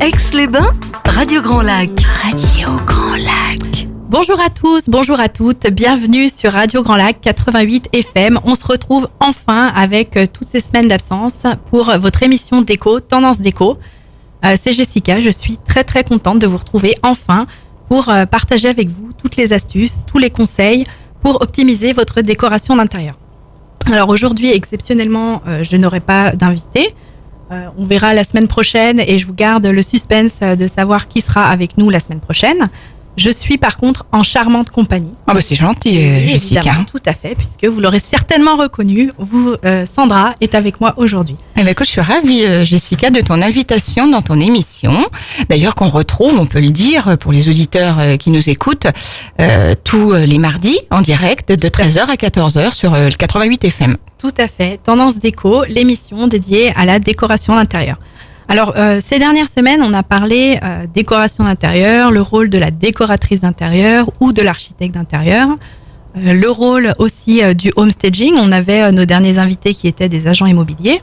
Aix-les-Bains, Radio Grand Lac. Radio Grand Lac. Bonjour à tous, bonjour à toutes, bienvenue sur Radio Grand Lac 88 FM. On se retrouve enfin avec toutes ces semaines d'absence pour votre émission déco, Tendance Déco. C'est Jessica, je suis très très contente de vous retrouver enfin pour partager avec vous toutes les astuces, tous les conseils pour optimiser votre décoration d'intérieur. Alors aujourd'hui, exceptionnellement, je n'aurai pas d'invité. On verra la semaine prochaine et je vous garde le suspense de savoir qui sera avec nous la semaine prochaine. Je suis par contre en charmante compagnie. Ah bah c'est gentil, Jessica. Évidemment, tout à fait, puisque vous l'aurez certainement reconnu. Vous, Sandra, est avec moi aujourd'hui. Eh ben, écoute, je suis ravie, Jessica, de ton invitation dans ton émission. D'ailleurs, qu'on retrouve, on peut le dire, pour les auditeurs qui nous écoutent, tous les mardis en direct de 13h à 14h sur le 88 FM. Tout à fait. Tendance Déco, l'émission dédiée à la décoration d'intérieur. Alors, ces dernières semaines, on a parlé décoration d'intérieur, le rôle de la décoratrice d'intérieur ou de l'architecte d'intérieur, le rôle aussi du home staging. On avait nos derniers invités qui étaient des agents immobiliers.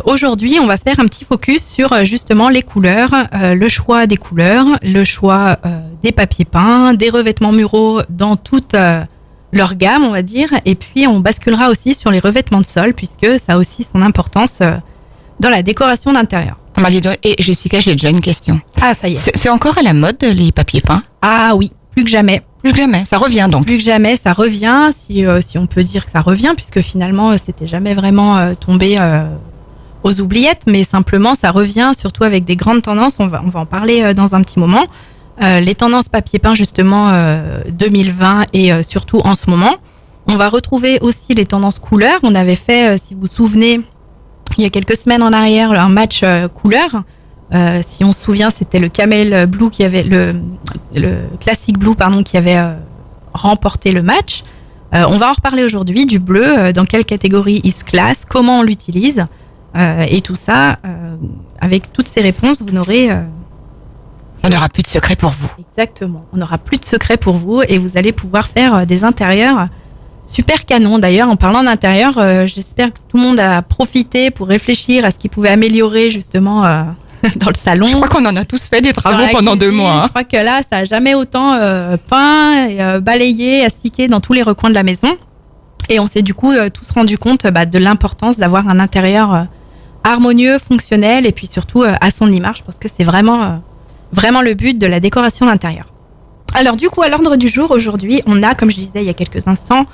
Aujourd'hui, on va faire un petit focus sur justement les couleurs, le choix des couleurs, le choix des papiers peints, des revêtements muraux dans toute leur gamme, on va dire. Et puis, on basculera aussi sur les revêtements de sol puisque ça a aussi son importance dans la décoration d'intérieur. Et Jessica, j'ai déjà une question. Ah, ça y est. C'est encore à la mode, les papiers peints? Ah oui, plus que jamais. Plus que jamais, ça revient donc. Plus que jamais, ça revient, si on peut dire que ça revient, puisque finalement, c'était jamais vraiment tombé aux oubliettes, mais simplement, ça revient, surtout avec des grandes tendances. On va en parler dans un petit moment. Les tendances papier peint, justement, 2020 et surtout en ce moment. On va retrouver aussi les tendances couleurs. On avait fait, si vous vous souvenez, il y a quelques semaines en arrière, un match couleur. Si on se souvient, c'était le Camel Blue qui avait le Classic Blue, pardon, qui avait remporté le match. On va en reparler aujourd'hui du bleu. Dans quelle catégorie il se classe, comment on l'utilise, et tout ça. Avec toutes ces réponses, vous n'aurez on n'aura plus de secret pour vous. Exactement. On n'aura plus de secret pour vous et vous allez pouvoir faire des intérieurs super canon. D'ailleurs, en parlant d'intérieur, j'espère que tout le monde a profité pour réfléchir à ce qu'il pouvait améliorer justement dans le salon. Je crois qu'on en a tous fait des travaux pendant 2 mois. Hein. Je crois que là, ça a jamais autant peint, et, balayé, astiqué dans tous les recoins de la maison. Et on s'est du coup tous rendu compte de l'importance d'avoir un intérieur harmonieux, fonctionnel et puis surtout à son image. Je pense que c'est vraiment le but de la décoration d'intérieur. Alors du coup, à l'ordre du jour, aujourd'hui, on a, comme je disais il y a quelques instants,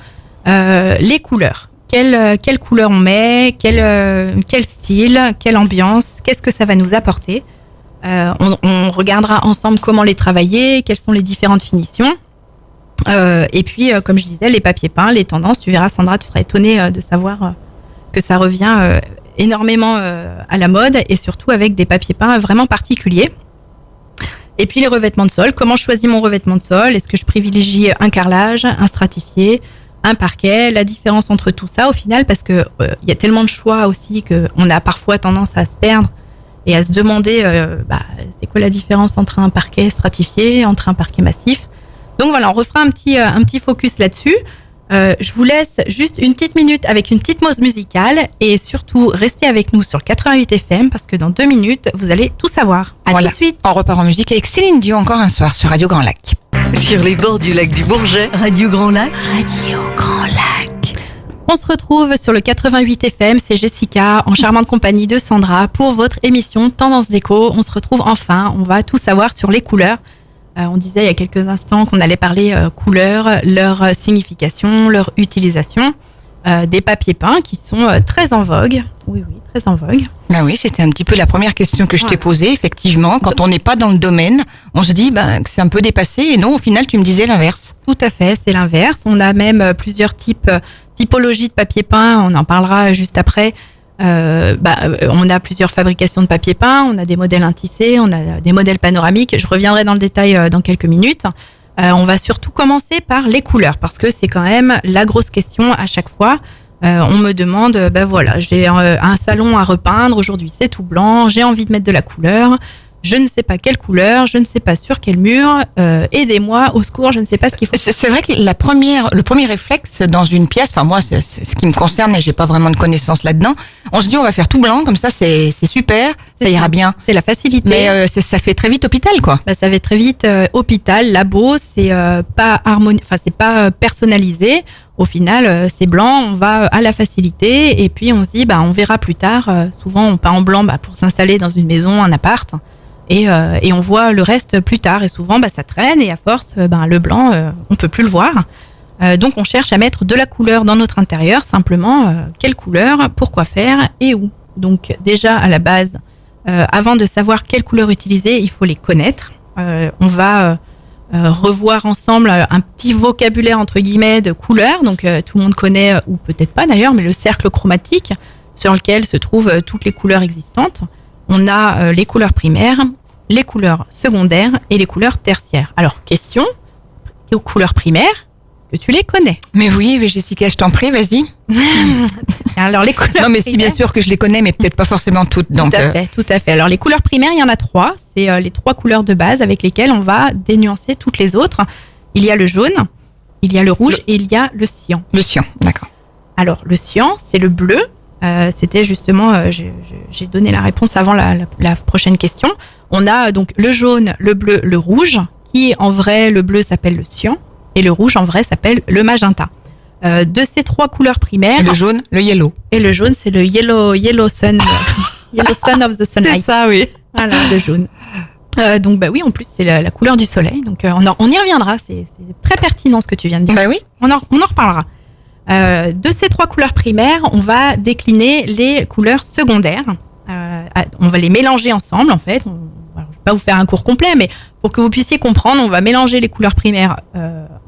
les couleurs. Quelle couleur on met, quel style, quelle ambiance, qu'est-ce que ça va nous apporter. On regardera ensemble comment les travailler, quelles sont les différentes finitions. Et puis, comme je disais, les papiers peints, les tendances. Tu verras, Sandra, tu seras étonnée de savoir que ça revient énormément à la mode et surtout avec des papiers peints vraiment particuliers. Et puis les revêtements de sol. Comment je choisis mon revêtement de sol? Est-ce que je privilégie un carrelage, un stratifié, un parquet? La différence entre tout ça au final, parce que y a tellement de choix aussi que on a parfois tendance à se perdre et à se demander c'est quoi la différence entre un parquet stratifié, entre un parquet massif. Donc voilà, on refera un petit focus là-dessus. Je vous laisse juste une petite minute avec une petite pause musicale et surtout restez avec nous sur le 88 FM parce que dans 2 minutes, vous allez tout savoir. À tout de suite. On repart en musique avec Céline Dion encore un soir sur Radio Grand Lac. Sur les bords du lac du Bourget, Radio Grand Lac. Radio Grand Lac. On se retrouve sur le 88 FM, c'est Jessica en charmante compagnie de Sandra pour votre émission Tendance Déco. On se retrouve enfin, on va tout savoir sur les couleurs. On disait il y a quelques instants qu'on allait parler couleurs, leur signification, leur utilisation, des papiers peints qui sont très en vogue. Oui, très en vogue. Ben oui, c'était un petit peu la première question que je t'ai posée. Effectivement, quand on n'est pas dans le domaine, on se dit que c'est un peu dépassé. Et non, au final, tu me disais l'inverse. Tout à fait, c'est l'inverse. On a même plusieurs typologies de papier peint. On en parlera juste après. On a plusieurs fabrications de papier peint, on a des modèles intissés, on a des modèles panoramiques. Je reviendrai dans le détail dans quelques minutes. On va surtout commencer par les couleurs parce que c'est quand même la grosse question à chaque fois. On me demande, j'ai un salon à repeindre, aujourd'hui c'est tout blanc, j'ai envie de mettre de la couleur. Je ne sais pas quelle couleur, je ne sais pas sur quel mur, aidez-moi, au secours, je ne sais pas ce qu'il faut. C'est vrai que le premier réflexe dans une pièce, enfin moi c'est ce qui me concerne et j'ai pas vraiment de connaissances là-dedans, on se dit on va faire tout blanc, comme ça c'est super, ça ira bien. C'est la facilité. Mais ça fait très vite hôpital, quoi. Bah, ça fait très vite hôpital, labo, c'est pas c'est pas personnalisé. Au final, c'est blanc, on va à la facilité et puis on se dit on verra plus tard. Souvent on peint en blanc pour s'installer dans une maison, un appart et on voit le reste plus tard et souvent ça traîne et à force le blanc on peut plus le voir. Donc on cherche à mettre de la couleur dans notre intérieur, simplement quelle couleur, pourquoi faire et où. Donc déjà à la base, avant de savoir quelle couleur utiliser, il faut les connaître. On va revoir ensemble un petit vocabulaire entre guillemets de couleurs. Donc tout le monde connaît, ou peut-être pas d'ailleurs, mais le cercle chromatique sur lequel se trouvent toutes les couleurs existantes. On a les couleurs primaires, les couleurs secondaires et les couleurs tertiaires. Alors question, les couleurs primaires, que tu les connais? Mais oui, Jessica, je t'en prie, vas-y. Alors les couleurs non, mais primaires, si, bien sûr que je les connais, mais peut-être pas forcément toutes. Donc, tout à fait. Alors les couleurs primaires, il y en a 3. C'est les 3 couleurs de base avec lesquelles on va dénuancer toutes les autres. Il y a le jaune, il y a le rouge et il y a le cyan. Le cyan, d'accord. Alors le cyan, c'est le bleu. C'était justement, j'ai donné la réponse avant la prochaine question. On a donc le jaune, le bleu, le rouge, qui en vrai, le bleu s'appelle le cyan et le rouge en vrai s'appelle le magenta. De ces 3 couleurs primaires. Et le jaune, le yellow. Et le jaune, c'est le yellow sun, yellow sun of the sunlight. C'est ça, oui. Voilà, le jaune. Donc oui, en plus c'est la couleur du soleil. Donc on y reviendra. C'est très pertinent ce que tu viens de dire. Bah oui. On en reparlera. De ces 3 couleurs primaires, on va décliner les couleurs secondaires. On va les mélanger ensemble en fait. Je vais pas vous faire un cours complet, mais pour que vous puissiez comprendre, on va mélanger les couleurs primaires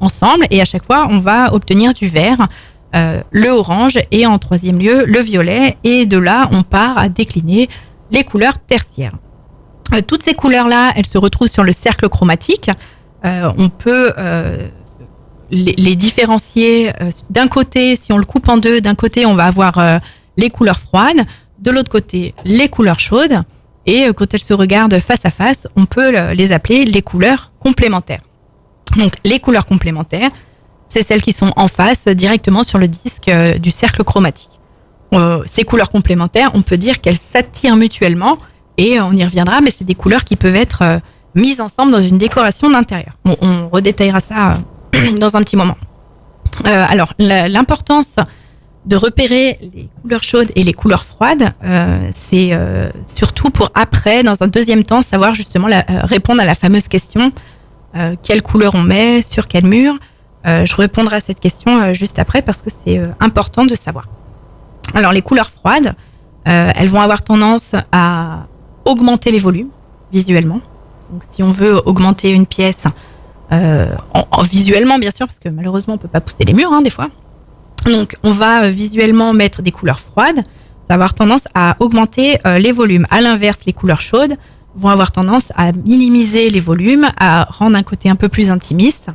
ensemble et à chaque fois, on va obtenir du vert, le orange et en 3e lieu, le violet. Et de là, on part à décliner les couleurs tertiaires. Toutes ces couleurs-là, elles se retrouvent sur le cercle chromatique. On peut les différencier. D'un côté, si on le coupe en deux, d'un côté, on va avoir les couleurs froides, de l'autre côté, les couleurs chaudes. Et quand elles se regardent face à face, on peut les appeler les couleurs complémentaires. Donc, les couleurs complémentaires, c'est celles qui sont en face directement sur le disque du cercle chromatique. Ces couleurs complémentaires, on peut dire qu'elles s'attirent mutuellement et on y reviendra, mais c'est des couleurs qui peuvent être mises ensemble dans une décoration d'intérieur. Bon, on redétaillera ça dans un petit moment. Alors, l'importance de repérer les couleurs chaudes et les couleurs froides, c'est surtout pour après, dans un deuxième temps, savoir justement répondre à la fameuse question quelle couleur on met, sur quel mur. Je répondrai à cette question juste après parce que c'est important de savoir. Alors les couleurs froides, elles vont avoir tendance à augmenter les volumes visuellement. Donc si on veut augmenter une pièce visuellement bien sûr, parce que malheureusement on peut pas pousser les murs des fois. Donc on va visuellement mettre des couleurs froides, ça va avoir tendance à augmenter les volumes. À l'inverse, les couleurs chaudes vont avoir tendance à minimiser les volumes, à rendre un côté un peu plus intimiste.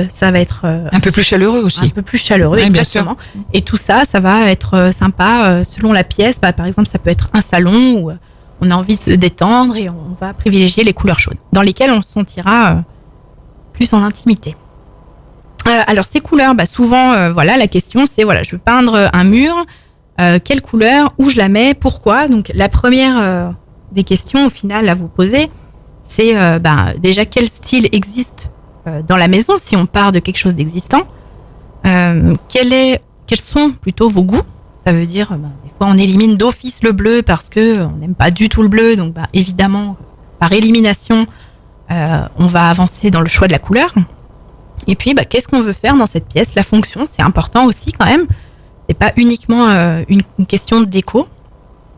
Ça va être un peu plus chaleureux aussi. Un peu plus chaleureux, oui, exactement. Et tout ça, ça va être sympa selon la pièce. Par exemple, ça peut être un salon où on a envie de se détendre et on va privilégier les couleurs chaudes, dans lesquelles on se sentira plus en intimité. Alors ces couleurs, souvent, la question c'est je veux peindre un mur. Quelle couleur, où je la mets, pourquoi? Donc la première des questions au final à vous poser, c'est déjà quel style existe dans la maison si on part de quelque chose d'existant. Quels sont plutôt vos goûts? Ça veut dire des fois on élimine d'office le bleu parce que on n'aime pas du tout le bleu, donc évidemment par élimination on va avancer dans le choix de la couleur. Et puis qu'est-ce qu'on veut faire dans cette pièce? La fonction, c'est important aussi quand même. C'est pas uniquement une question de déco.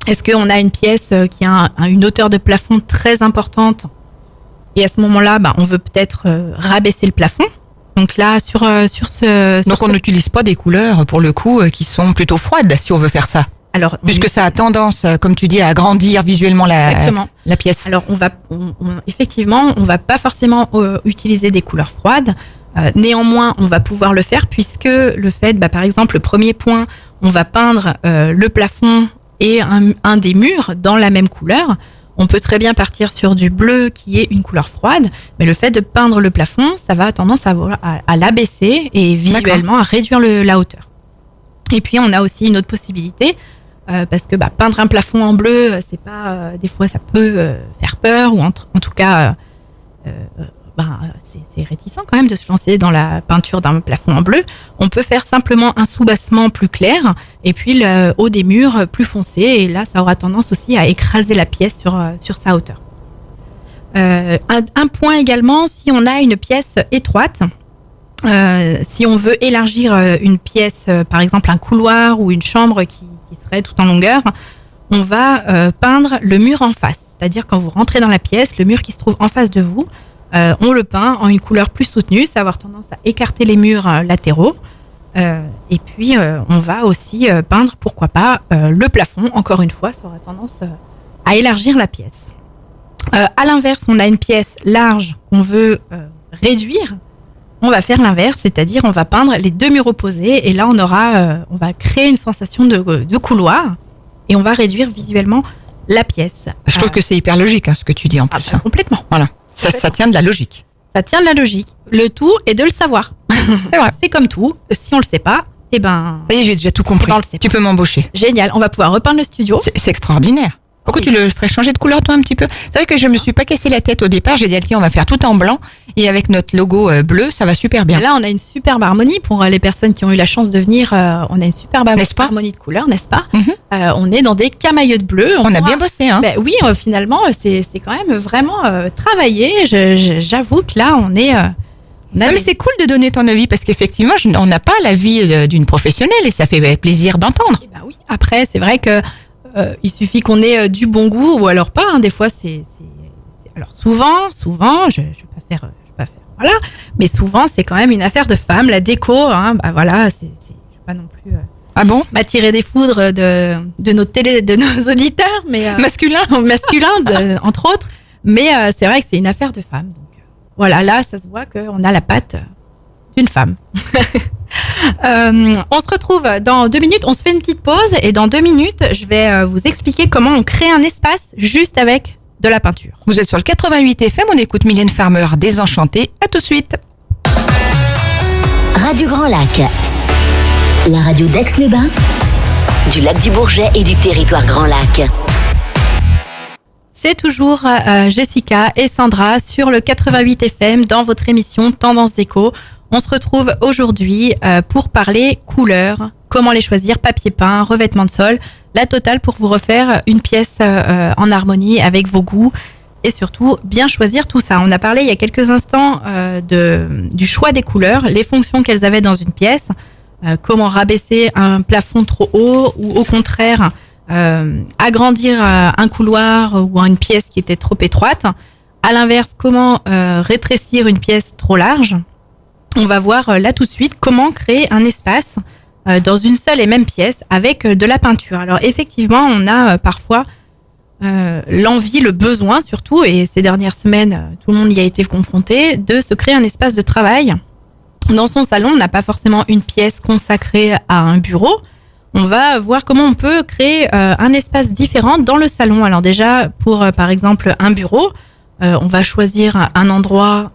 Est-ce qu'on a une pièce qui a une hauteur de plafond très importante et à ce moment-là, on veut peut-être rabaisser le plafond. Donc là, sur ce... Donc on n'utilise pas des couleurs, pour le coup, qui sont plutôt froides, si on veut faire ça. Alors, puisque ça a tendance, comme tu dis, à agrandir visuellement la pièce. Alors effectivement, on va pas forcément utiliser des couleurs froides. Néanmoins, on va pouvoir le faire puisque le fait, par exemple, le premier point, on va peindre le plafond et un des murs dans la même couleur. On peut très bien partir sur du bleu qui est une couleur froide, mais le fait de peindre le plafond, ça va tendance à l'abaisser et visuellement à réduire la hauteur. Et puis on a aussi une autre possibilité, parce que peindre un plafond en bleu, c'est pas des fois ça peut faire peur ou en tout cas c'est réticent quand même de se lancer dans la peinture d'un plafond en bleu. On peut faire simplement un soubassement plus clair et puis le haut des murs plus foncé et là ça aura tendance aussi à écraser la pièce sur sa hauteur. Un point également, si on a une pièce étroite, si on veut élargir une pièce, par exemple un couloir ou une chambre qui serait tout en longueur, on va peindre le mur en face. C'est-à-dire quand vous rentrez dans la pièce, le mur qui se trouve en face de vous, on le peint en une couleur plus soutenue, ça va avoir tendance à écarter les murs latéraux. Et puis on va aussi peindre, pourquoi pas, le plafond. Encore une fois, ça aura tendance à élargir la pièce. À l'inverse, on a une pièce large qu'on veut réduire. On va faire l'inverse, c'est-à-dire on va peindre les deux murs opposés et là on va créer une sensation de couloir et on va réduire visuellement la pièce. Je trouve que c'est hyper logique ce que tu dis en plus. Complètement. Voilà, ça tient de la logique. Ça tient de la logique. Le tout est de le savoir. C'est vrai. C'est comme tout. Si on le sait pas, Ça y est, j'ai déjà tout compris. on le sait Tu peux m'embaucher. Génial. On va pouvoir repeindre le studio. C'est extraordinaire. Pourquoi tu le ferais changer de couleur toi un petit peu? C'est vrai que je me suis pas cassé la tête au départ. J'ai dit à on va faire tout en blanc et avec notre logo bleu, ça va super bien. Là, on a une superbe harmonie pour les personnes qui ont eu la chance de venir. On a une superbe harmonie de couleurs, n'est-ce pas? On est dans des camaïeux de bleu. On a bien bossé, hein? Oui, finalement, c'est quand même vraiment travaillé. J'avoue que là, on est. Non, mais c'est cool de donner ton avis parce qu'effectivement, on n'a pas l'avis d'une professionnelle et ça fait plaisir d'entendre. Et oui. Après, c'est vrai que il suffit qu'on ait du bon goût ou alors pas. Des fois, alors souvent, je vais pas faire, voilà. Mais souvent, c'est quand même une affaire de femme. La déco, voilà, je vais pas non plus. Ah bon? M'attirer des foudres de nos auditeurs, mais masculin, entre autres. Mais c'est vrai que c'est une affaire de femme. Donc voilà, là, ça se voit qu'on a la patte d'une femme. On se retrouve dans 2 minutes. On se fait une petite pause et dans 2 minutes, je vais vous expliquer comment on crée un espace juste avec de la peinture. Vous êtes sur le 88 FM, on écoute Mylène Farmer, Désenchantée. À tout de suite. Radio Grand Lac, la radio d'Aix-les-Bains, du lac du Bourget et du territoire Grand Lac. C'est toujours Jessica et Sandra sur le 88 FM dans votre émission Tendance Déco. On se retrouve aujourd'hui pour parler couleurs, comment les choisir, papier peint, revêtement de sol, la totale pour vous refaire une pièce en harmonie avec vos goûts et surtout bien choisir tout ça. On a parlé il y a quelques instants du choix des couleurs, les fonctions qu'elles avaient dans une pièce, comment rabaisser un plafond trop haut ou au contraire agrandir un couloir ou une pièce qui était trop étroite. À l'inverse, comment rétrécir une pièce trop large. On va voir là tout de suite comment créer un espace dans une seule et même pièce avec de la peinture. Alors effectivement, on a parfois l'envie, le besoin surtout, et ces dernières semaines, tout le monde y a été confronté, de se créer un espace de travail. Dans son salon, on n'a pas forcément une pièce consacrée à un bureau. On va voir comment on peut créer un espace différent dans le salon. Alors déjà, pour par exemple un bureau, on va choisir un endroit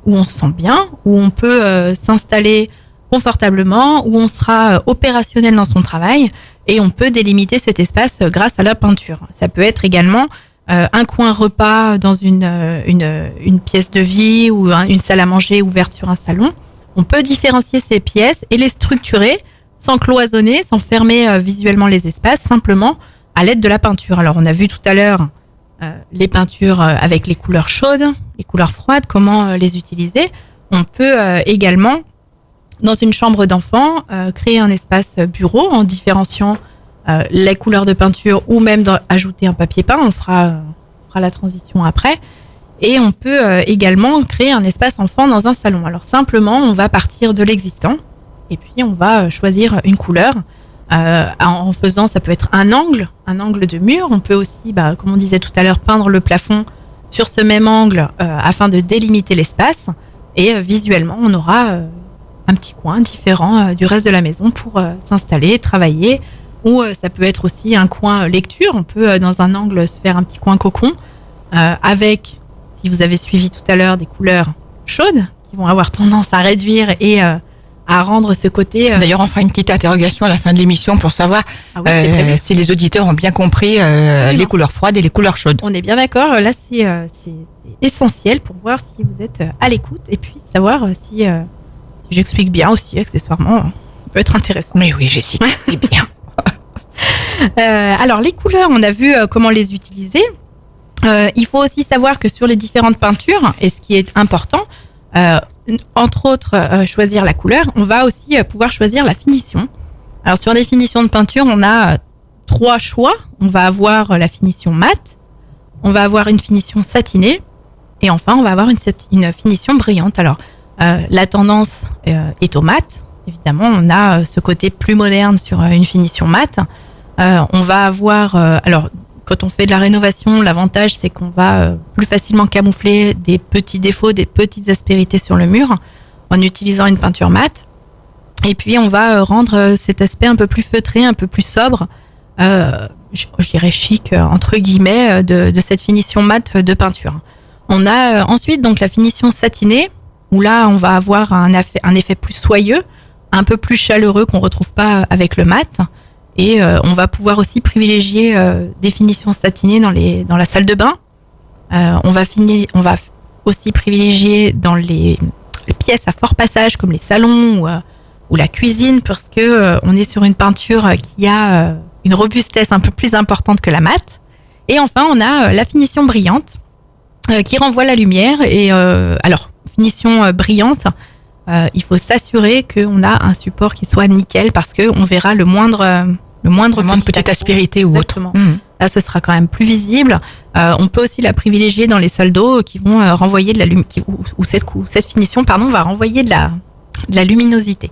où on se sent bien, où on peut s'installer confortablement, où on sera opérationnel dans son travail et on peut délimiter cet espace grâce à la peinture. Ça peut être également un coin repas dans une pièce de vie ou une salle à manger ouverte sur un salon. On peut différencier ces pièces et les structurer sans cloisonner, sans fermer visuellement les espaces, simplement à l'aide de la peinture. Alors on a vu tout à l'heure les peintures avec les couleurs chaudes, les couleurs froides, comment les utiliser. On peut également, dans une chambre d'enfant, créer un espace bureau en différenciant les couleurs de peinture ou même ajouter un papier peint. On fera la transition après. Et on peut également créer un espace enfant dans un salon. Alors simplement, on va partir de l'existant et puis on va choisir une couleur. En faisant, ça peut être un angle de mur. On peut aussi, comme on disait tout à l'heure, peindre le plafond sur ce même angle afin de délimiter l'espace. Et visuellement, on aura un petit coin différent du reste de la maison pour s'installer, travailler. Ou ça peut être aussi un coin lecture. On peut, dans un angle, se faire un petit coin cocon avec, si vous avez suivi tout à l'heure, des couleurs chaudes qui vont avoir tendance à réduire et à à rendre ce côté. D'ailleurs, on fera une petite interrogation à la fin de l'émission pour savoir c'est prévu. si les auditeurs ont bien compris les couleurs froides et les couleurs chaudes. On est bien d'accord. Là, c'est essentiel pour voir si vous êtes à l'écoute et puis savoir si j'explique bien aussi, accessoirement. Ça peut être intéressant. Mais oui, Jessica, c'est bien. Alors, les couleurs, on a vu comment les utiliser. Il faut aussi savoir que sur les différentes peintures, et ce qui est important, entre autres, choisir la couleur, on va aussi pouvoir choisir la finition. Alors, sur les finitions de peinture, on a 3 choix. On va avoir la finition mate, on va avoir une finition satinée, et enfin, on va avoir une finition brillante. Alors, la tendance est au mat. Évidemment, on a ce côté plus moderne sur une finition mate. On va avoir... alors, quand on fait de la rénovation, l'avantage, c'est qu'on va plus facilement camoufler des petits défauts, des petites aspérités sur le mur en utilisant une peinture mate. Et puis, on va rendre cet aspect un peu plus feutré, un peu plus sobre, je dirais chic, entre guillemets, de cette finition mate de peinture. On a ensuite donc la finition satinée, où là, on va avoir un effet plus soyeux, un peu plus chaleureux qu'on retrouve pas avec le mat. Et on va pouvoir aussi privilégier des finitions satinées dans la salle de bain. On va aussi privilégier dans les pièces à fort passage comme les salons ou la cuisine, parce que on est sur une peinture qui a une robustesse un peu plus importante que la mat. Et enfin, on a la finition brillante qui renvoie la lumière. Et alors, finition brillante, il faut s'assurer qu'on a un support qui soit nickel, parce que on verra le moindre petite aspérité ou autre. Là, ce sera quand même plus visible. On peut aussi la privilégier dans les salles d'eau qui vont renvoyer de la lumière, où cette finition, va renvoyer de la luminosité.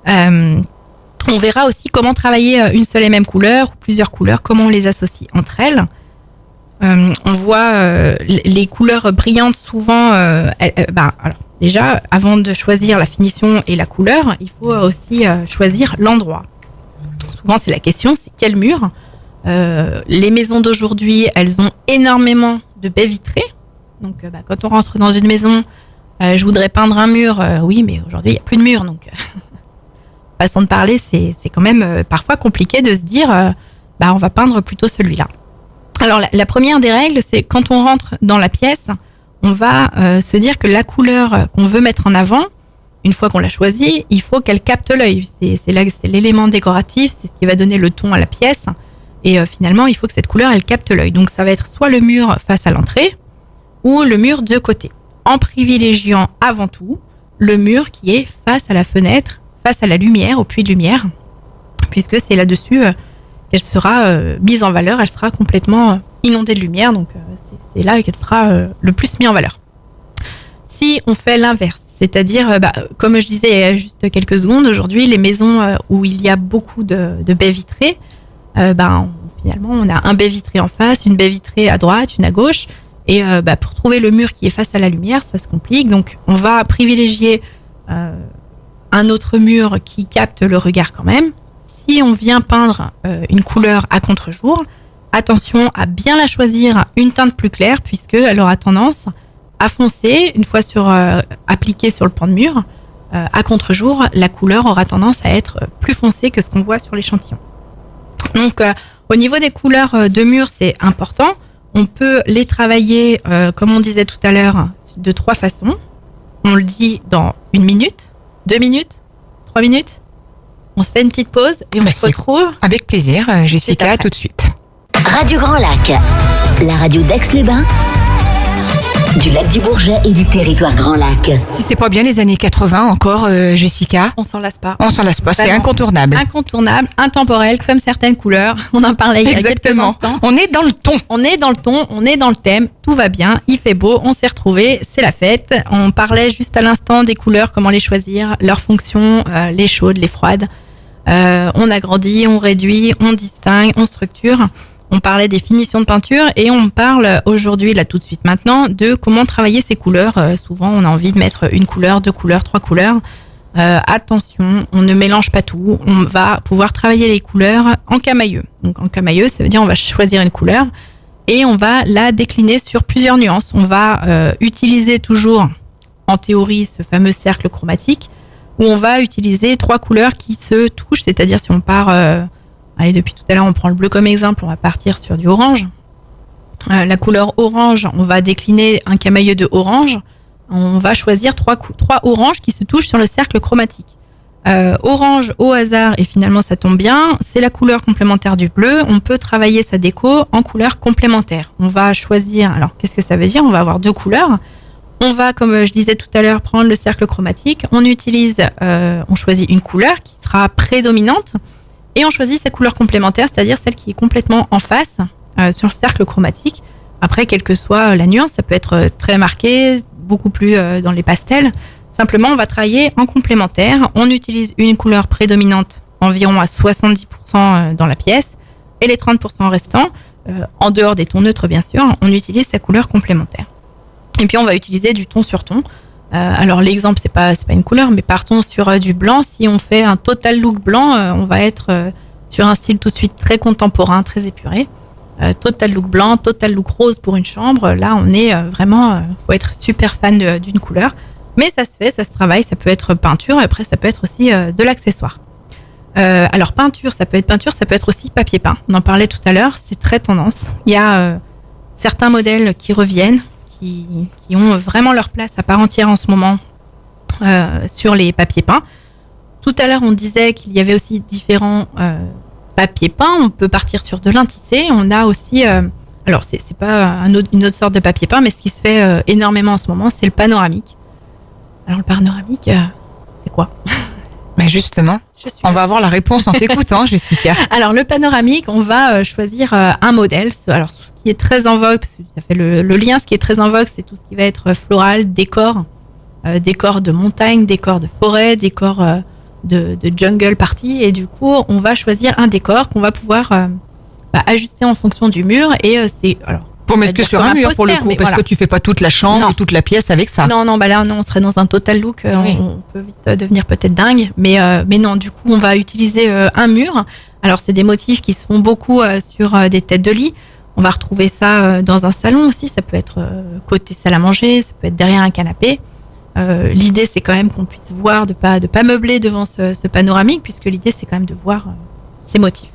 On verra aussi comment travailler une seule et même couleur ou plusieurs couleurs, comment on les associe entre elles. On voit les couleurs brillantes souvent. Alors déjà, avant de choisir la finition et la couleur, il faut aussi choisir l'endroit. Souvent, c'est la question, c'est quel mur. Les maisons d'aujourd'hui, elles ont énormément de baies vitrées. Donc, quand on rentre dans une maison, je voudrais peindre un mur. Oui, mais aujourd'hui, il n'y a plus de mur. Donc, façon de parler, c'est quand même parfois compliqué de se dire, on va peindre plutôt celui-là. Alors, la première des règles, c'est quand on rentre dans la pièce, on va se dire que la couleur qu'on veut mettre en avant, une fois qu'on l'a choisie, il faut qu'elle capte l'œil. C'est l'élément décoratif, c'est ce qui va donner le ton à la pièce. Et finalement, il faut que cette couleur, elle capte l'œil. Donc, ça va être soit le mur face à l'entrée ou le mur de côté. En privilégiant avant tout le mur qui est face à la fenêtre, face à la lumière, au puits de lumière, puisque c'est là-dessus qu'elle sera mise en valeur. Elle sera complètement inondée de lumière. Donc, c'est là qu'elle sera le plus mise en valeur. Si on fait l'inverse, c'est-à-dire, comme je disais il y a juste quelques secondes, aujourd'hui, les maisons où il y a beaucoup de baies vitrées, finalement, on a un baie vitré en face, une baie vitrée à droite, une à gauche. Et pour trouver le mur qui est face à la lumière, ça se complique. Donc, on va privilégier un autre mur qui capte le regard quand même. Si on vient peindre une couleur à contre-jour, attention à bien la choisir une teinte plus claire, puisqu'elle aura tendance à foncer une fois appliquée sur le pan de mur. À contre-jour, la couleur aura tendance à être plus foncée que ce qu'on voit sur l'échantillon. Donc, au niveau des couleurs de mur, c'est important. On peut les travailler, comme on disait tout à l'heure, de 3 façons. On le dit dans 1 minute, 2 minutes, 3 minutes. On se fait une petite pause et on se retrouve. Avec plaisir, Jessica, tout de suite. Radio Grand Lac, la radio d'Aix-les-Bains, du lac du Bourget et du territoire Grand Lac. Si c'est pas bien les années 80 encore, Jessica. On s'en lasse pas. On s'en lasse pas, c'est incontournable. Incontournable, intemporel, comme certaines couleurs. On en parlait il y a quelques instants. On est dans le ton. On est dans le ton, on est dans le thème. Tout va bien, il fait beau, on s'est retrouvés, c'est la fête. On parlait juste à l'instant des couleurs, comment les choisir, leurs fonctions, les chaudes, les froides. On agrandit, on réduit, on distingue, on structure. On parlait des finitions de peinture et on parle aujourd'hui, là tout de suite maintenant, de comment travailler ces couleurs. Souvent, on a envie de mettre 1 couleur, 2 couleurs, 3 couleurs. Attention, on ne mélange pas tout. On va pouvoir travailler les couleurs en camailleux. Donc en camailleux, ça veut dire on va choisir une couleur et on va la décliner sur plusieurs nuances. On va utiliser toujours, en théorie, ce fameux cercle chromatique où on va utiliser 3 couleurs qui se touchent, c'est-à-dire si on part, depuis tout à l'heure on prend le bleu comme exemple, on va partir sur du orange. La couleur orange, on va décliner un camailleux de orange, on va choisir 3 oranges qui se touchent sur le cercle chromatique. Orange au hasard, et finalement ça tombe bien, c'est la couleur complémentaire du bleu. On peut travailler sa déco en couleurs complémentaires. On va choisir, alors qu'est-ce que ça veut dire? On va avoir 2 couleurs. On va, comme je disais tout à l'heure, prendre le cercle chromatique. On choisit une couleur qui sera prédominante et on choisit sa couleur complémentaire, c'est-à-dire celle qui est complètement en face sur le cercle chromatique. Après, quelle que soit la nuance, ça peut être très marqué, beaucoup plus dans les pastels. Simplement, on va travailler en complémentaire. On utilise une couleur prédominante environ à 70% dans la pièce et les 30% restants, en dehors des tons neutres bien sûr, on utilise sa couleur complémentaire. Et puis on va utiliser du ton sur ton. Alors l'exemple, c'est pas une couleur, mais partons sur du blanc. Si on fait un total look blanc, on va être sur un style tout de suite très contemporain, très épuré. Total look blanc, total look rose pour une chambre. Là, on est vraiment, faut être super fan d'une couleur. Mais ça se fait, ça se travaille, ça peut être peinture, et après ça peut être aussi de l'accessoire. Alors peinture, ça peut être aussi papier peint. On en parlait tout à l'heure, c'est très tendance. Il y a certains modèles qui reviennent, qui ont vraiment leur place à part entière en ce moment sur les papiers peints. Tout à l'heure, on disait qu'il y avait aussi différents papiers peints. On peut partir sur de l'intissé. On a aussi, alors c'est pas une autre sorte de papier peint, mais ce qui se fait énormément en ce moment, c'est le panoramique. Alors le panoramique, c'est quoi? Mais justement, on va avoir la réponse en t'écoutant, Jessica. Alors le panoramique, on va choisir un modèle. Alors ce qui est très en vogue, parce que ça fait le lien, ce qui est très en vogue, c'est tout ce qui va être floral, décor, décor de montagne, décor de forêt, décor de jungle party. Et du coup, on va choisir un décor qu'on va pouvoir ajuster en fonction du mur. Et c'est alors. Pour mettre que sur un mur, pour le coup, parce que tu fais pas toute la chambre ou toute la pièce avec ça. Non, là, on serait dans un total look. Oui. On peut vite devenir peut-être dingue. Mais non, du coup, on va utiliser un mur. Alors, c'est des motifs qui se font beaucoup sur des têtes de lit. On va retrouver ça dans un salon aussi. Ça peut être côté salle à manger, ça peut être derrière un canapé. L'idée, c'est quand même qu'on puisse voir, de pas meubler devant ce panoramique, puisque l'idée, c'est quand même de voir ces motifs.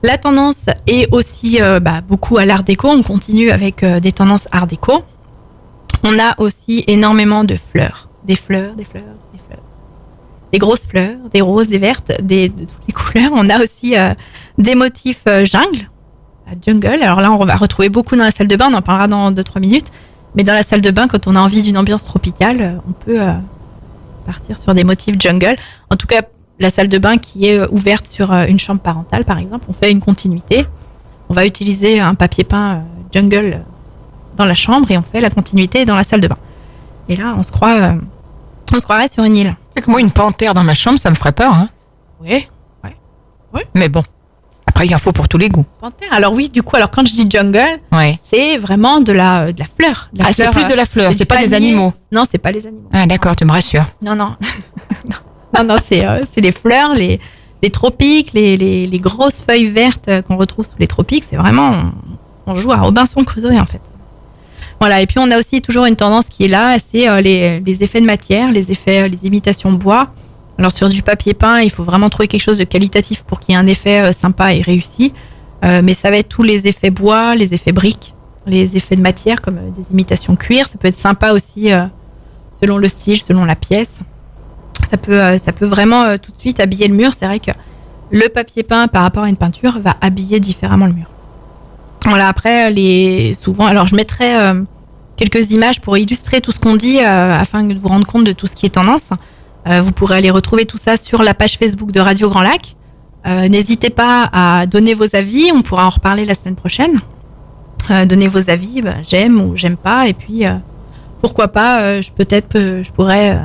La tendance est aussi beaucoup à l'art déco. On continue avec des tendances art déco. On a aussi énormément de fleurs. Des grosses fleurs, des roses, des vertes, de toutes les couleurs. On a aussi des motifs jungle. Alors là, on va retrouver beaucoup dans la salle de bain. On en parlera dans 2-3 minutes. Mais dans la salle de bain, quand on a envie d'une ambiance tropicale, on peut partir sur des motifs jungle. En tout cas, la salle de bain qui est ouverte sur une chambre parentale, par exemple, on fait une continuité. On va utiliser un papier peint jungle dans la chambre et on fait la continuité dans la salle de bain. Et là, on se croirait sur une île. C'est que moi, une panthère dans ma chambre, ça me ferait peur. Hein. Oui. Mais bon, après, il en faut pour tous les goûts. Panthère. Alors oui, du coup, quand je dis jungle, c'est vraiment de la fleur. C'est plus de la fleur, c'est pas des animaux. Non, c'est pas les animaux. Ah d'accord, tu me rassures. Non. Non, c'est les fleurs, les tropiques, les grosses feuilles vertes qu'on retrouve sous les tropiques. C'est vraiment, on joue à Robinson Crusoe en fait. Voilà, et puis on a aussi toujours une tendance qui est là, c'est les effets de matière, les imitations bois. Alors sur du papier peint, il faut vraiment trouver quelque chose de qualitatif pour qu'il y ait un effet sympa et réussi. Mais ça va être tous les effets bois, les effets briques, les effets de matière comme des imitations cuir. Ça peut être sympa aussi selon le style, selon la pièce. Ça peut vraiment tout de suite habiller le mur. C'est vrai que le papier peint par rapport à une peinture va habiller différemment le mur. Voilà, après, souvent, alors je mettrai quelques images pour illustrer tout ce qu'on dit afin de vous rendre compte de tout ce qui est tendance. Vous pourrez aller retrouver tout ça sur la page Facebook de Radio Grand Lac. N'hésitez pas à donner vos avis, on pourra en reparler la semaine prochaine. Donnez vos avis, j'aime ou j'aime pas, et puis pourquoi pas, je pourrais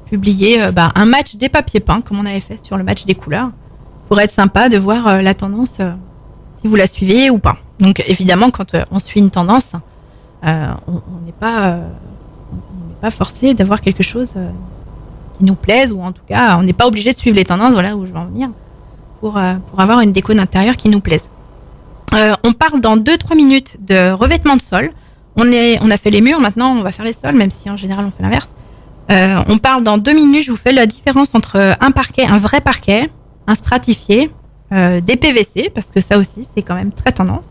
publier un match des papiers peints, comme on avait fait sur le match des couleurs. Pourrait être sympa de voir la tendance, si vous la suivez ou pas. Donc évidemment, quand on suit une tendance, on n'est pas forcé d'avoir quelque chose qui nous plaise, ou en tout cas, on n'est pas obligé de suivre les tendances, voilà où je veux en venir, pour avoir une déco d'intérieur qui nous plaise. On parle dans 2-3 minutes de revêtement de sol. On a fait les murs, maintenant on va faire les sols, même si en général on fait l'inverse. On parle dans 2 minutes, je vous fais la différence entre un parquet, un vrai parquet, un stratifié, des PVC, parce que ça aussi, c'est quand même très tendance.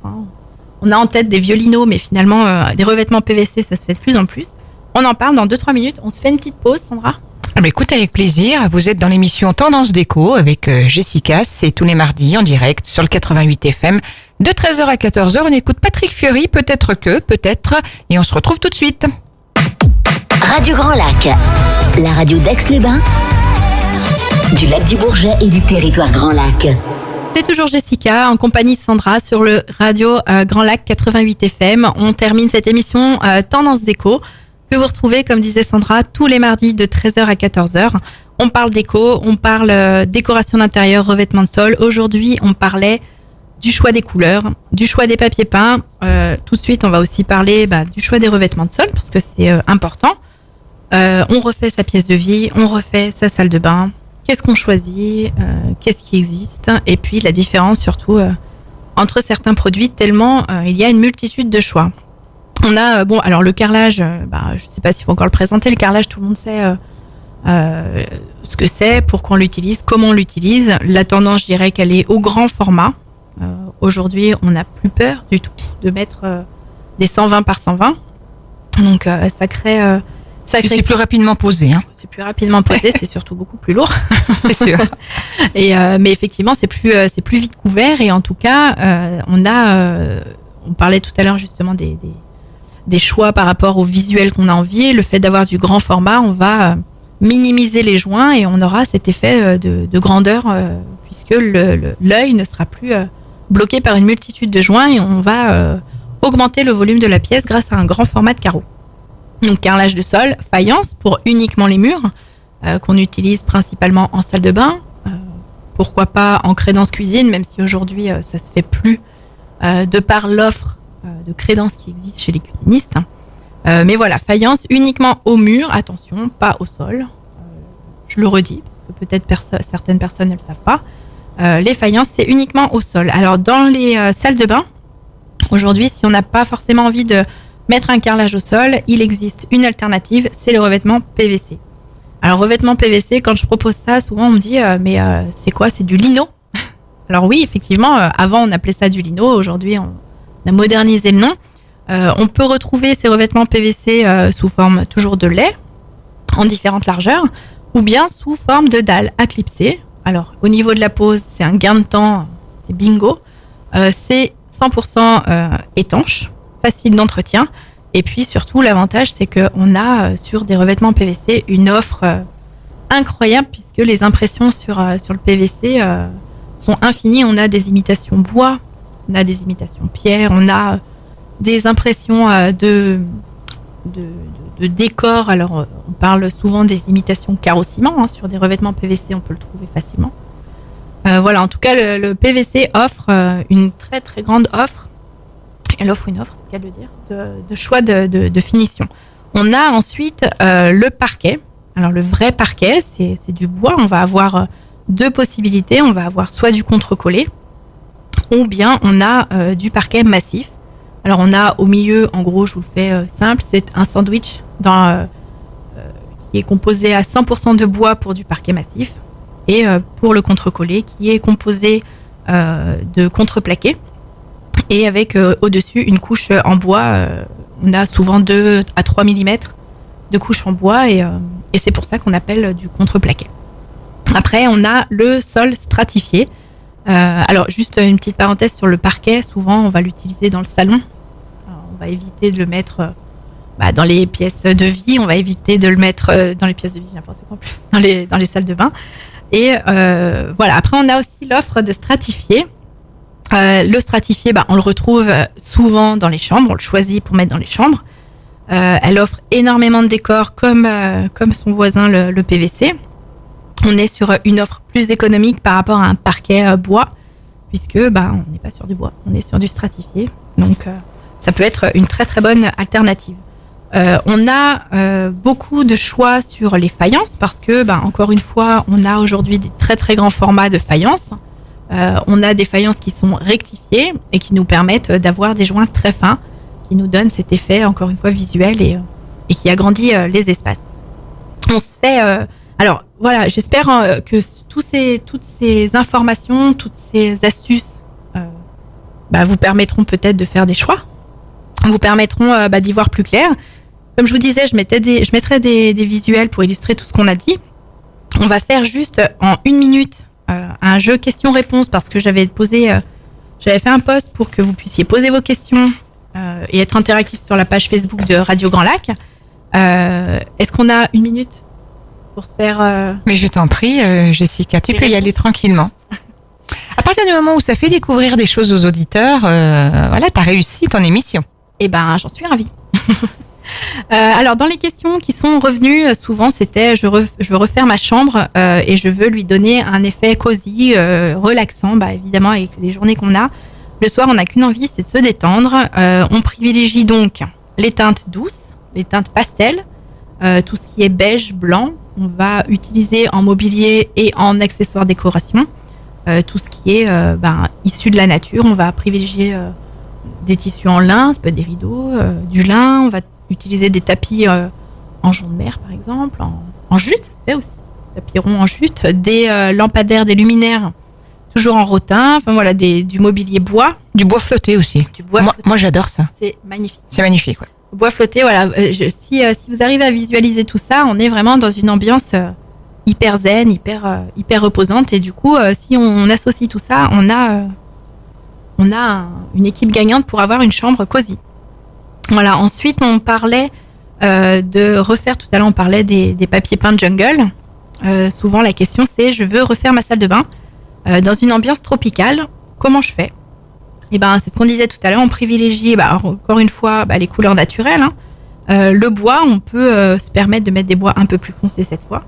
On a en tête des violinos, mais finalement, des revêtements PVC, ça se fait de plus en plus. On en parle dans 2-3 minutes. On se fait une petite pause, Sandra ? Écoute, avec plaisir. Vous êtes dans l'émission Tendance Déco avec Jessica. C'est tous les mardis en direct sur le 88 FM. De 13h à 14h, on écoute Patrick Fiori, peut-être. Et on se retrouve tout de suite. Radio Grand Lac, la radio d'Aix-les-Bains, du lac du Bourget et du territoire Grand Lac. C'est toujours Jessica en compagnie de Sandra sur le radio Grand Lac 88 FM. On termine cette émission Tendance Déco que vous retrouvez, comme disait Sandra, tous les mardis de 13h à 14h. On parle déco, on parle décoration d'intérieur, revêtement de sol. Aujourd'hui, on parlait du choix des couleurs, du choix des papiers peints. Tout de suite, on va aussi parler du choix des revêtements de sol parce que c'est important. On refait sa pièce de vie, on refait sa salle de bain. Qu'est-ce qu'on choisit, qu'est-ce qui existe, et puis la différence surtout entre certains produits, tellement il y a une multitude de choix. On a, alors le carrelage, je ne sais pas s'il faut encore le présenter, le carrelage, tout le monde sait ce que c'est, pourquoi on l'utilise, comment on l'utilise. La tendance, je dirais qu'elle est au grand format. Aujourd'hui, on n'a plus peur du tout de mettre des 120 par 120. Donc ça crée... C'est plus rapidement posé. C'est plus rapidement posé, c'est surtout beaucoup plus lourd. C'est sûr. Mais effectivement, c'est plus vite couvert. Et en tout cas, on parlait tout à l'heure justement des choix par rapport au visuel qu'on a envie. Le fait d'avoir du grand format, on va minimiser les joints et on aura cet effet de grandeur puisque l'œil ne sera plus bloqué par une multitude de joints et on va augmenter le volume de la pièce grâce à un grand format de carreau. Donc carrelage de sol, faïence pour uniquement les murs, qu'on utilise principalement en salle de bain. Pourquoi pas en crédence cuisine, même si aujourd'hui ça se fait plus de par l'offre de crédence qui existe chez les cuisinistes. Mais voilà, faïence uniquement au mur, attention, pas au sol. Je le redis, parce que peut-être certaines personnes ne le savent pas. Les faïences, c'est uniquement au sol. Alors dans les salles de bain, aujourd'hui, si on n'a pas forcément envie de mettre un carrelage au sol, il existe une alternative, c'est le revêtement PVC. Alors revêtement PVC, quand je propose ça, souvent on me dit mais c'est quoi, c'est du lino? Alors oui, effectivement, avant on appelait ça du lino, aujourd'hui on a modernisé le nom. On peut retrouver ces revêtements PVC sous forme toujours de lait, en différentes largeurs, ou bien sous forme de dalles à clipser. Alors au niveau de la pose, c'est un gain de temps, c'est bingo. C'est 100% étanche, facile d'entretien. Et puis surtout, l'avantage, c'est qu'on a sur des revêtements PVC une offre incroyable puisque les impressions sur le PVC sont infinies. On a des imitations bois, on a des imitations pierre, on a des impressions de décor. Alors, on parle souvent des imitations carreau-ciment. Sur des revêtements PVC, on peut le trouver facilement. Voilà, en tout cas, le PVC offre une très très grande offre. Elle offre une offre, c'est le cas de le dire, de choix de finition. On a ensuite le parquet. Alors le vrai parquet, c'est du bois. On va avoir deux possibilités. On va avoir soit du contre-collé, ou bien on a du parquet massif. Alors on a au milieu, en gros, je vous le fais simple, c'est un sandwich qui est composé à 100% de bois pour du parquet massif, et pour le contre-collé qui est composé de contreplaqué. Et avec au-dessus une couche en bois, on a souvent 2 à 3 mm de couche en bois et c'est pour ça qu'on appelle du contreplaqué. Après, on a le sol stratifié. Alors, juste une petite parenthèse sur le parquet, souvent on va l'utiliser dans le salon. Alors, on va éviter de le mettre dans les pièces de vie, on va éviter de le mettre dans les pièces de vie, n'importe quoi, dans les salles de bain. Et voilà, après on a aussi l'offre de stratifié. Le stratifié, on le retrouve souvent dans les chambres, on le choisit pour mettre dans les chambres. Elle offre énormément de décors comme son voisin le PVC. On est sur une offre plus économique par rapport à un parquet bois, puisque on n'est pas sur du bois, on est sur du stratifié. Donc ça peut être une très très bonne alternative. On a beaucoup de choix sur les faïences parce que, encore une fois, on a aujourd'hui des très très grands formats de faïences. On a des faïences qui sont rectifiées et qui nous permettent d'avoir des joints très fins, qui nous donnent cet effet, encore une fois, visuel et qui agrandit les espaces. On se fait... alors voilà, j'espère que toutes ces informations, toutes ces astuces vous permettront peut-être de faire des choix, vous permettront d'y voir plus clair. Comme je vous disais, je mettrai des visuels pour illustrer tout ce qu'on a dit. On va faire juste en 1 minute un jeu questions-réponses parce que j'avais fait un post pour que vous puissiez poser vos questions et être interactif sur la page Facebook de Radio Grand Lac. Est-ce qu'on a 1 minute pour se faire... Mais je t'en prie, Jessica, tu peux y aller tranquillement. À partir du moment où ça fait découvrir des choses aux auditeurs, t'as réussi ton émission. Eh ben, j'en suis ravie. Alors, dans les questions qui sont revenues, souvent, c'était je veux refaire ma chambre et je veux lui donner un effet cosy, relaxant, évidemment, avec les journées qu'on a. Le soir, on n'a qu'une envie, c'est de se détendre. On privilégie donc les teintes douces, les teintes pastel, tout ce qui est beige, blanc. On va utiliser en mobilier et en accessoires décoration tout ce qui est issu de la nature. On va privilégier des tissus en lin, ça peut être des rideaux, du lin. On va utiliser des tapis en jonc de mer, par exemple, en jute, ça se fait aussi. Tapis ronds en jute, des lampadaires, des luminaires, toujours en rotin. Enfin voilà, du mobilier bois. Du bois flotté aussi. Moi, j'adore ça. C'est magnifique. C'est magnifique, ouais. Bois flotté, voilà. Si vous arrivez à visualiser tout ça, on est vraiment dans une ambiance hyper zen, hyper reposante. Et du coup, si on associe tout ça, on a une équipe gagnante pour avoir une chambre cosy. Voilà. Ensuite, on parlait de refaire. Tout à l'heure, on parlait des papiers peints jungle. Souvent, la question c'est je veux refaire ma salle de bain dans une ambiance tropicale. Comment je fais ? Et c'est ce qu'on disait tout à l'heure. On privilégie, encore une fois, les couleurs naturelles. Le bois, on peut se permettre de mettre des bois un peu plus foncés cette fois.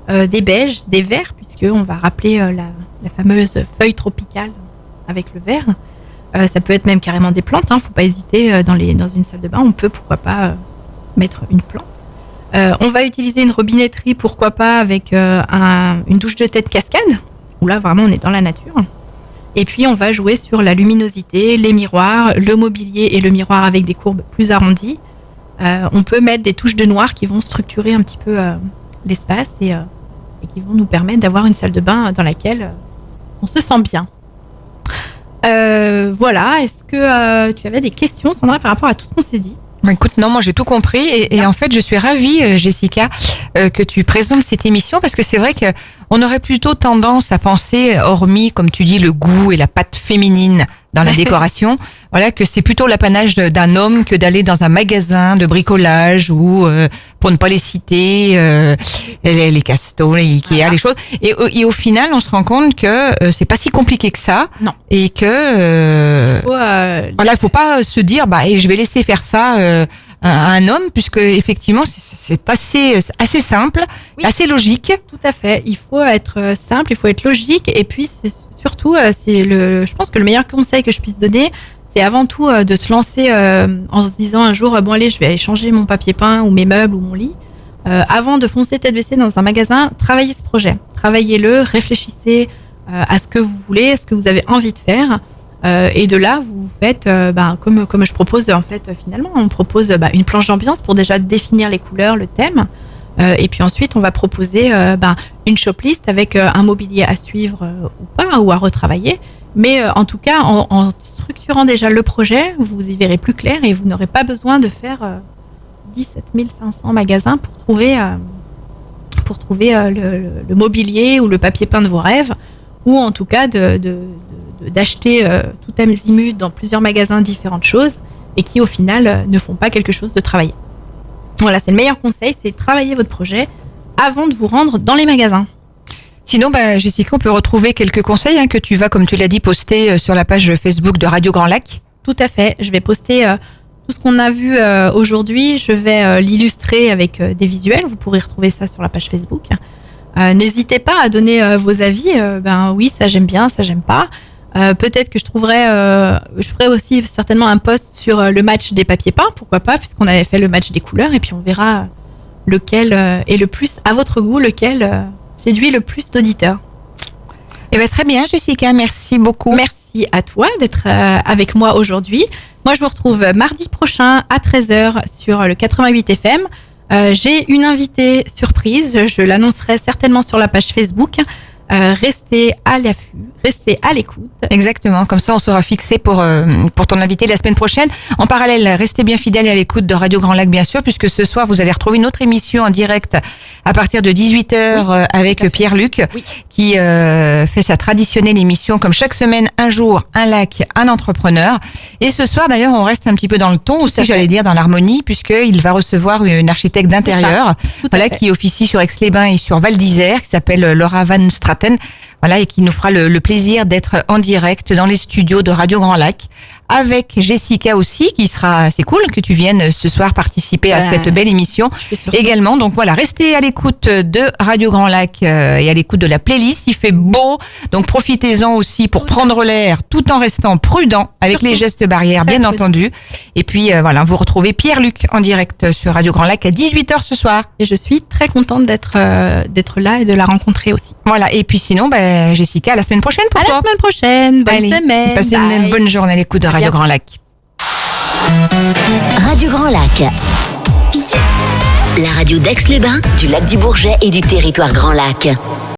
Des beiges, des verts, puisque on va rappeler la fameuse feuille tropicale avec le vert. Ça peut être même carrément des plantes. Faut pas hésiter dans une salle de bain. On peut pourquoi pas mettre une plante. On va utiliser une robinetterie, pourquoi pas avec une douche de tête cascade. Où là vraiment on est dans la nature. Et puis on va jouer sur la luminosité, les miroirs, le mobilier et le miroir avec des courbes plus arrondies. On peut mettre des touches de noir qui vont structurer un petit peu l'espace et qui vont nous permettre d'avoir une salle de bain dans laquelle on se sent bien. Voilà, est-ce que tu avais des questions, Sandra, par rapport à tout ce qu'on s'est dit ? Écoute, non, moi j'ai tout compris et en fait je suis ravie, Jessica, que tu présentes cette émission parce que c'est vrai que on aurait plutôt tendance à penser, hormis comme tu dis le goût et la patte féminine dans la décoration, voilà, que c'est plutôt l'apanage d'un homme que d'aller dans un magasin de bricolage ou pour ne pas les citer, les Castos, les Ikea, les choses. Et au final, on se rend compte que c'est pas si compliqué que ça. Non. Et que il faut pas se dire je vais laisser faire ça à un homme, puisque effectivement c'est assez simple, oui, assez logique. Tout à fait. Il faut être simple, il faut être logique, et puis c'est surtout je pense que le meilleur conseil que je puisse donner, c'est avant tout de se lancer en se disant un jour allez, je vais aller changer mon papier peint ou mes meubles ou mon lit. Avant de foncer tête baissée dans un magasin, travaillez ce projet, travaillez-le, réfléchissez à ce que vous voulez, à ce que vous avez envie de faire. Et de là, vous faites comme je propose en fait finalement, on propose une planche d'ambiance pour déjà définir les couleurs, le thème, et puis ensuite on va proposer une shoplist avec un mobilier à suivre ou pas, ou à retravailler. Mais en tout cas, en structurant déjà le projet, vous y verrez plus clair et vous n'aurez pas besoin de faire 17 500 magasins pour trouver le mobilier ou le papier peint de vos rêves, ou en tout cas d'acheter tout azimut dans plusieurs magasins différentes choses et qui au final ne font pas quelque chose de travaillé. Voilà, c'est le meilleur conseil, c'est travailler votre projet avant de vous rendre dans les magasins. Sinon, Jessica, on peut retrouver quelques conseils que tu vas, comme tu l'as dit, poster sur la page Facebook de Radio Grand Lac. Tout à fait, je vais poster tout ce qu'on a vu aujourd'hui, je vais l'illustrer avec des visuels, vous pourrez retrouver ça sur la page Facebook. N'hésitez pas à donner vos avis, oui, ça j'aime bien, ça j'aime pas. Peut-être que je ferai aussi certainement un post sur le match des papiers peints, pourquoi pas, puisqu'on avait fait le match des couleurs, et puis on verra lequel est le plus à votre goût, lequel séduit le plus d'auditeurs. Très bien, Jessica, merci beaucoup. Merci à toi d'être avec moi aujourd'hui. Moi, je vous retrouve mardi prochain à 13h sur le 88 FM. J'ai une invitée surprise, je l'annoncerai certainement sur la page Facebook. Restez à l'affût, restez à l'écoute. Exactement, comme ça on sera fixé pour ton invité la semaine prochaine. En parallèle, restez bien fidèles à l'écoute de Radio Grand Lac, bien sûr, puisque ce soir vous allez retrouver une autre émission en direct à partir de 18h avec Pierre-Luc, qui fait sa traditionnelle émission comme chaque semaine, un jour, un lac, un entrepreneur. Et ce soir d'ailleurs on reste un petit peu dans le ton aussi, j'allais dire dans l'harmonie, puisqu'il va recevoir une architecte d'intérieur, voilà, qui officie sur Aix-les-Bains et sur Val d'Isère, qui s'appelle Laura Van Straten. Voilà, et qui nous fera le plaisir d'être en direct dans les studios de Radio Grand Lac avec Jessica aussi, qui sera, c'est cool que tu viennes ce soir participer à cette belle émission également. Donc voilà, restez à l'écoute de Radio Grand Lac et à l'écoute de la playlist. Il fait beau, donc profitez-en aussi pour prendre l'air tout en restant prudent avec les gestes barrières, bien entendu. Et puis voilà, vous retrouvez Pierre-Luc en direct sur Radio Grand Lac à 18h ce soir. Et je suis très contente d'être là et de la rencontrer aussi. Voilà, et puis sinon, Jessica, à la semaine prochaine pour toi. À la semaine prochaine, bonne semaine. Passez une bonne journée à l'écoute de Radio Grand Lac. Radio Grand Lac. La radio d'Aix-les-Bains, du lac du Bourget et du territoire Grand Lac.